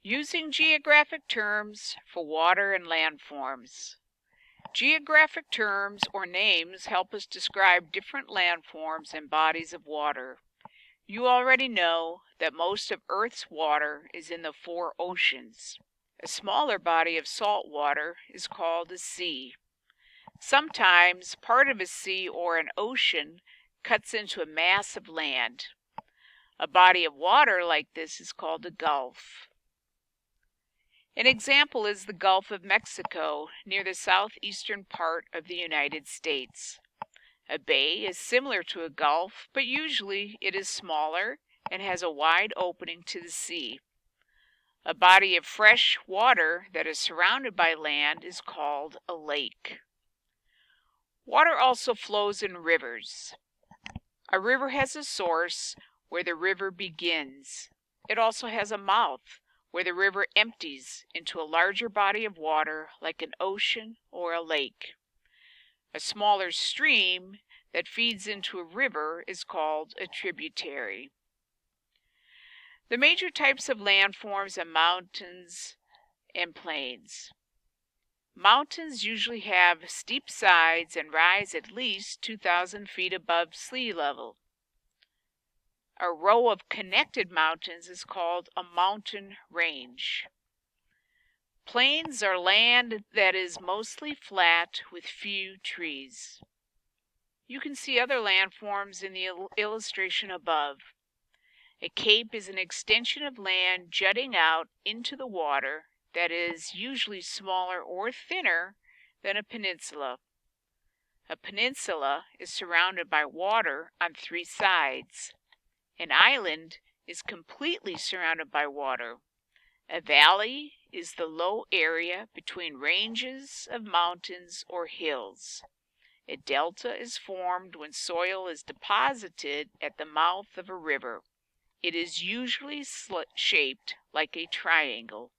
Using geographic terms for water and landforms. Geographic terms or names help us describe different landforms and bodies of water. You already know that most of Earth's water is in the 4 oceans. A smaller body of salt water is called a sea. Sometimes part of a sea or an ocean cuts into a mass of land. A body of water like this is called a gulf. An example is the Gulf of Mexico near the southeastern part of the United States. A bay is similar to a gulf, but usually it is smaller and has a wide opening to the sea. A body of fresh water that is surrounded by land is called a lake. Water also flows in rivers. A river has a source where the river begins. It also has a mouth where the river empties into a larger body of water like an ocean or a lake. A smaller stream that feeds into a river is called a tributary. The major types of landforms are mountains and plains. Mountains usually have steep sides and rise at least 2,000 feet above sea level. A row of connected mountains is called a mountain range. Plains are land that is mostly flat with few trees. You can see other landforms in the illustration above. A cape is an extension of land jutting out into the water that is usually smaller or thinner than a peninsula. A peninsula is surrounded by water on 3 sides. An island is completely surrounded by water. A valley is the low area between ranges of mountains or hills. A delta is formed when soil is deposited at the mouth of a river. It is usually shaped like a triangle.